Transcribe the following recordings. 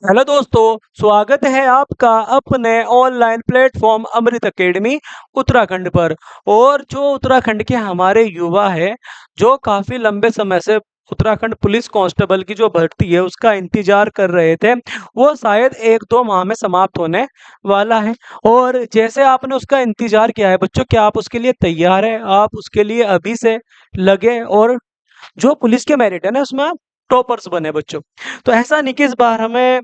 Hello दोस्तों, स्वागत है आपका अपने ऑनलाइन प्लेटफॉर्म अमृत अकेडमी उत्तराखंड पर। और जो उत्तराखंड के हमारे युवा है, जो काफ़ी लंबे समय से उत्तराखंड पुलिस कांस्टेबल की जो भर्ती है उसका इंतजार कर रहे थे, वो शायद 1-2 माह में समाप्त होने वाला है। और जैसे आपने उसका इंतजार किया है बच्चों, क्या आप उसके लिए तैयार हैं? आप उसके लिए अभी से लगे और जो पुलिस के मेरिट है ना उसमें आप टॉपर्स बने बच्चों। तो ऐसा नहीं कि इस बार हमें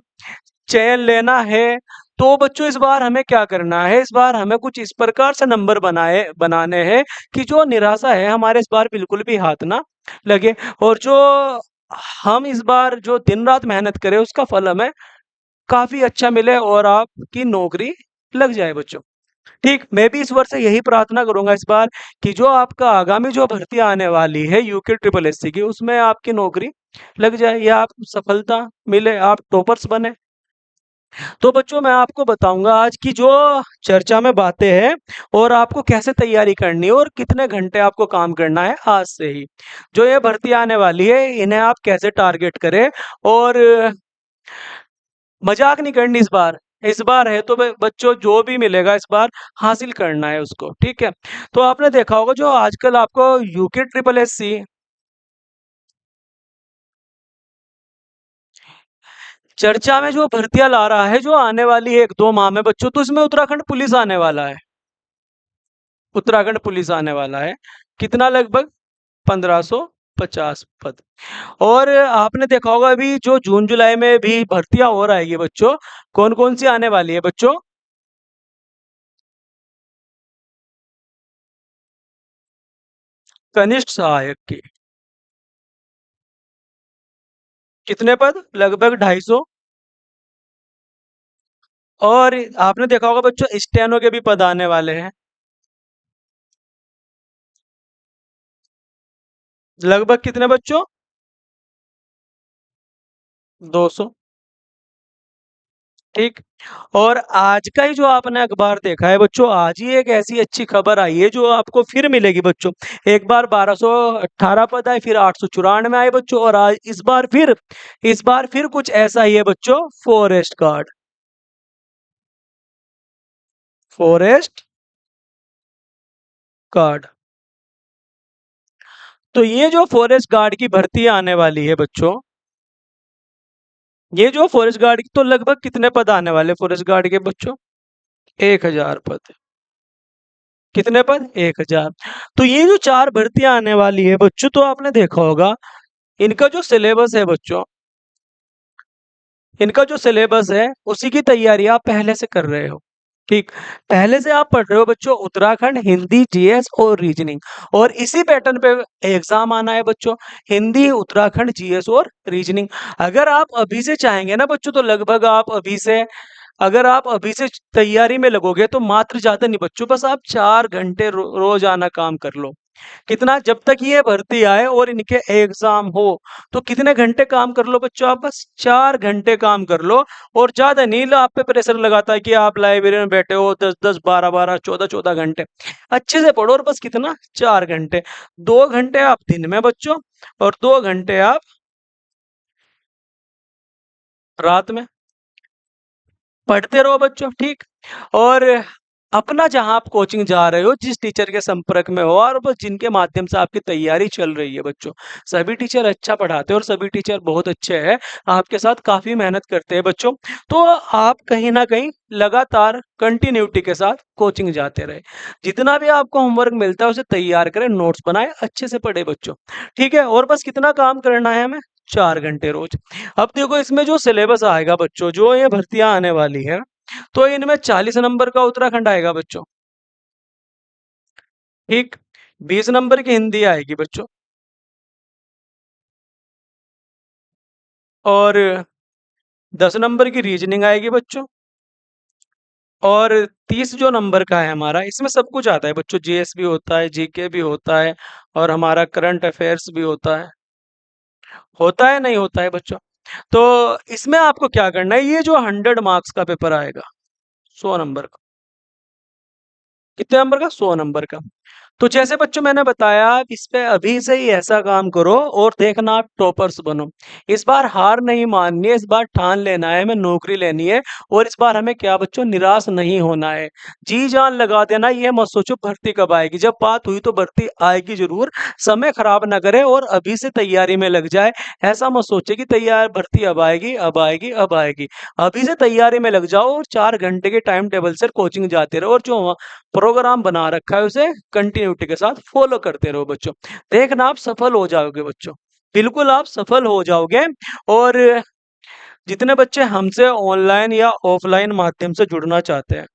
चयन लेना है, तो बच्चों इस बार हमें क्या करना है, इस बार हमें कुछ इस प्रकार से नंबर बनाने हैं कि जो निराशा है हमारे इस बार बिल्कुल भी हाथ ना लगे। और जो हम इस बार जो दिन रात मेहनत करें उसका फल हमें काफी अच्छा मिले और आपकी नौकरी लग जाए बच्चों। ठीक, मैं भी इस वर्ष यही प्रार्थना करूंगा इस बार कि जो आपका आगामी जो भर्ती आने वाली है यूके ट्रिपल एससी की, उसमें आपकी नौकरी लग जाए या आप सफलता मिले, आप टॉपर्स बने। तो बच्चों मैं आपको बताऊंगा आज की जो चर्चा में बातें हैं और आपको कैसे तैयारी करनी है और कितने घंटे आपको काम करना है आज से ही। जो ये भर्ती आने वाली है इन्हें आप कैसे टारगेट करें और मजाक नहीं करनी इस बार। इस बार है तो बच्चों जो भी मिलेगा इस बार हासिल करना है उसको, ठीक है। तो आपने देखा होगा जो आजकल आपको यूके ट्रिपल एस सी चर्चा में जो भर्तियां ला रहा है जो आने वाली है 1-2 माह में बच्चों, तो इसमें उत्तराखंड पुलिस आने वाला है। उत्तराखंड पुलिस आने वाला है। कितना? लगभग 1550 पद। और आपने देखा होगा अभी जो जून जुलाई में भी भर्तियां हो रहा है ये बच्चों, कौन कौन सी आने वाली है बच्चों? कनिष्ठ सहायक की। कितने पद? लगभग 250। और आपने देखा होगा बच्चों स्टेनो के भी पद आने वाले हैं। लगभग कितने बच्चों? 200। ठीक। और आज का ही जो आपने अखबार देखा है बच्चों, आज ही एक ऐसी अच्छी खबर आई है जो आपको फिर मिलेगी बच्चों। एक बार 1218 पद आए, फिर 894 आए बच्चों, और आज इस बार फिर कुछ ऐसा ही है बच्चों, फॉरेस्ट गार्ड। Forest guard. तो ये जो फॉरेस्ट गार्ड की भर्ती आने वाली है बच्चों, ये जो फॉरेस्ट गार्ड की तो लगभग कितने पद आने वाले फॉरेस्ट गार्ड के बच्चों? 1000 पद। कितने पद? 1000। तो ये जो 4 भर्तियां आने वाली है बच्चों, तो आपने देखा होगा इनका जो सिलेबस है बच्चों, इनका जो सिलेबस है उसी की तैयारी आप पहले से कर रहे हो। ठीक, पहले से आप पढ़ रहे हो बच्चों उत्तराखंड हिंदी, जीएस और रीजनिंग। और इसी पैटर्न पे एग्जाम आना है बच्चों, हिंदी, उत्तराखंड, जीएस और रीजनिंग। अगर आप अभी से चाहेंगे ना बच्चों, तो लगभग आप अभी से, अगर आप अभी से तैयारी में लगोगे तो मात्र ज्यादा नहीं बच्चों, बस आप 4 घंटे रोजाना काम कर लो। कितना? जब तक ये भर्ती आए और इनके एग्जाम हो, तो कितने घंटे काम कर लो बच्चों? आप बस 4 घंटे काम कर लो। और ज्यादा नहीं, आप पे प्रेशर लगाता है कि आप लाइब्रेरी में बैठे हो 10-10, 12-12, 14-14 घंटे। अच्छे से पढ़ो और बस कितना? 4 घंटे। 2 घंटे आप दिन में बच्चों और 2 घंटे आप रात में पढ़ते रहो बच्चों, ठीक। और अपना जहां आप कोचिंग जा रहे हो, जिस टीचर के संपर्क में हो और बस जिनके माध्यम से आपकी तैयारी चल रही है बच्चों, सभी टीचर अच्छा पढ़ाते हैं और सभी टीचर बहुत अच्छे हैं, आपके साथ काफी मेहनत करते हैं बच्चों। तो आप कहीं ना कहीं लगातार कंटिन्यूटी के साथ कोचिंग जाते रहे। जितना भी आपको होमवर्क मिलता है उसे तैयार करें, नोट्स बनाए, अच्छे से पढ़े बच्चों, ठीक है। और बस कितना काम करना है हमें? 4 घंटे रोज। अब देखो इसमें जो सिलेबस आएगा बच्चों, जो ये भर्तियां आने वाली है, तो इनमें 40 नंबर का उत्तराखंड आएगा बच्चों, ठीक। 20 नंबर की हिंदी आएगी बच्चों, और 10 नंबर की रीजनिंग आएगी बच्चों, और 30 जो नंबर का है हमारा, इसमें सब कुछ आता है बच्चों, जीएस भी होता है, जीके भी होता है, और हमारा करंट अफेयर्स भी होता है। होता है, नहीं होता है बच्चों? तो इसमें आपको क्या करना है, ये जो 100 मार्क्स का पेपर आएगा, 100 नंबर का। कितने नंबर का? 100 नंबर का। तो जैसे बच्चों मैंने बताया, आप इस पे अभी से ही ऐसा काम करो और देखना आप टॉपर्स बनो। इस बार हार नहीं माननी है, इस बार ठान लेना है, हमें नौकरी लेनी है और इस बार हमें क्या बच्चों निराश नहीं होना है। जी जान लगा देना, ये मत सोचो भर्ती कब आएगी, जब बात हुई तो भर्ती आएगी ज़रूर। समय खराब ना करें और अभी से तैयारी में लग जाए। ऐसा मत सोचे कि तैयार भर्ती अब आएगी, अब आएगी, अब आएगी। अभी से तैयारी में लग जाओ और 4 घंटे के टाइम टेबल से कोचिंग जाते रहो और जो प्रोग्राम बना रखा है उसे कंटिन्यूटी के साथ फॉलो करते रहो बच्चों। देखना आप सफल हो जाओगे बच्चों, बिल्कुल आप सफल हो जाओगे। और जितने बच्चे हमसे ऑनलाइन या ऑफलाइन माध्यम से जुड़ना चाहते हैं,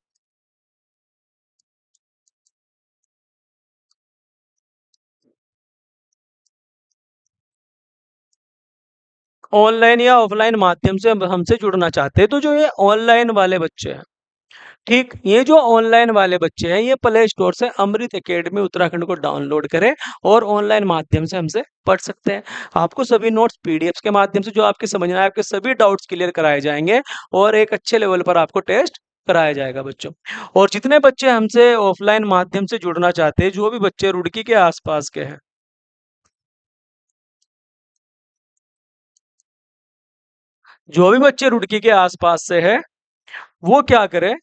ऑनलाइन या ऑफलाइन माध्यम से हमसे जुड़ना चाहते हैं, तो जो ये ऑनलाइन वाले बच्चे हैं, ठीक, ये जो ऑनलाइन वाले बच्चे हैं, ये प्ले स्टोर से अमृत एकेडमी उत्तराखंड को डाउनलोड करें और ऑनलाइन माध्यम से हमसे पढ़ सकते हैं। आपको सभी नोट्स पीडीएफ्स के माध्यम से जो आपके समझ में आए, आपके सभी डाउट्स क्लियर कराए जाएंगे और एक अच्छे लेवल पर आपको टेस्ट कराया जाएगा बच्चों। और जितने बच्चे हमसे ऑफलाइन माध्यम से जुड़ना चाहते हैं, जो भी बच्चे रुड़की के आसपास के हैं, जो भी बच्चे रुड़की के आसपास से है, वो क्या करें,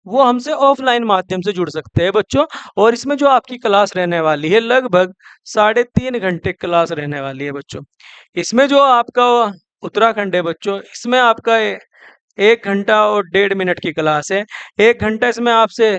वो हमसे ऑफलाइन माध्यम से जुड़ सकते हैं बच्चों। और इसमें जो आपकी क्लास रहने वाली है, लगभग 3.5 घंटे क्लास रहने वाली है बच्चों। इसमें जो आपका उत्तराखंड है बच्चों, इसमें आपका 1 घंटा और 1.5 मिनट की क्लास है। 1 घंटा इसमें आपसे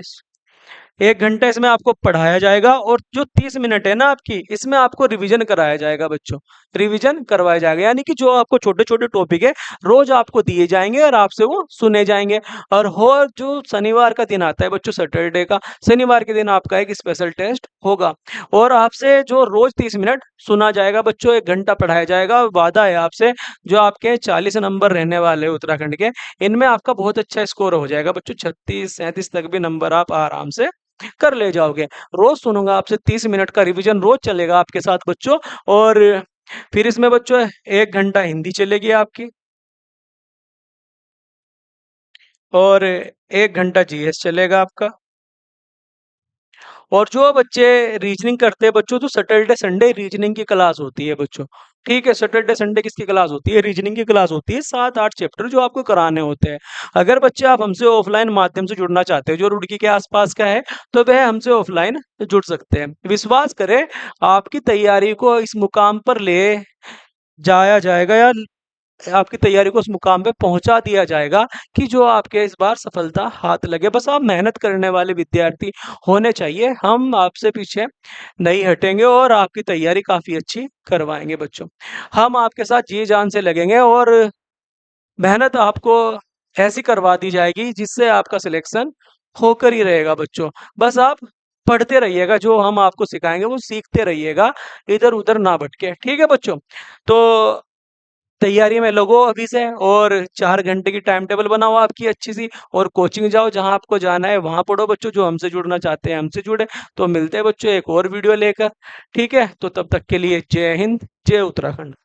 1 घंटा इसमें आपको पढ़ाया जाएगा और जो 30 मिनट है ना आपकी, इसमें आपको रिवीजन कराया जाएगा बच्चों। रिवीजन करवाया जाएगा, यानी कि जो आपको छोटे छोटे टॉपिक है रोज आपको दिए जाएंगे और आपसे वो सुने जाएंगे। और जो शनिवार का दिन आता है बच्चों, सैटरडे का, शनिवार के दिन आपका एक स्पेशल टेस्ट होगा और आपसे जो रोज 30 मिनट सुना जाएगा बच्चों, 1 घंटा पढ़ाया जाएगा। वादा है आपसे, जो आपके 40 नंबर रहने वाले हैं उत्तराखंड के, इनमें आपका बहुत अच्छा स्कोर हो जाएगा बच्चों। 36 37 तक भी नंबर आप आराम से कर ले जाओगे। रोज सुनूंगा आपसे, 30 मिनट का रिवीजन रोज चलेगा आपके साथ बच्चों। और फिर इसमें बच्चों 1 घंटा हिंदी चलेगी आपकी और 1 घंटा जीएस चलेगा आपका। और जो बच्चे रीजनिंग करते हैं बच्चों, तो सैटरडे संडे रीजनिंग की क्लास होती है बच्चों। ठीक है, सैटरडे संडे किसकी क्लास होती है, रीजनिंग की क्लास होती है। 7 8 चैप्टर जो आपको कराने होते हैं। अगर बच्चे आप हमसे ऑफलाइन माध्यम से जुड़ना चाहते हैं, जो रुड़की के आसपास का है, तो वह हमसे ऑफलाइन जुड़ सकते हैं। विश्वास करें, आपकी तैयारी को इस मुकाम पर ले जाया जाएगा, या आपकी तैयारी को उस मुकाम पे पहुंचा दिया जाएगा कि जो आपके इस बार सफलता हाथ लगे। बस आप मेहनत करने वाले विद्यार्थी होने चाहिए, हम आपसे पीछे नहीं हटेंगे और आपकी तैयारी काफी अच्छी करवाएंगे बच्चों। हम आपके साथ जी जान से लगेंगे और मेहनत आपको ऐसी करवा दी जाएगी जिससे आपका सिलेक्शन होकर ही रहेगा बच्चों। बस आप पढ़ते रहिएगा, जो हम आपको सिखाएंगे वो सीखते रहिएगा, इधर उधर ना भटके। ठीक है बच्चों, तो तैयारी में लगो अभी से और 4 घंटे की टाइम टेबल बनाओ आपकी अच्छी सी और कोचिंग जाओ, जहां आपको जाना है वहां पढ़ो बच्चों। जो हमसे जुड़ना चाहते हैं हमसे जुड़े। तो मिलते हैं बच्चों एक और वीडियो लेकर। ठीक है, तो तब तक के लिए जय हिंद, जय उत्तराखंड।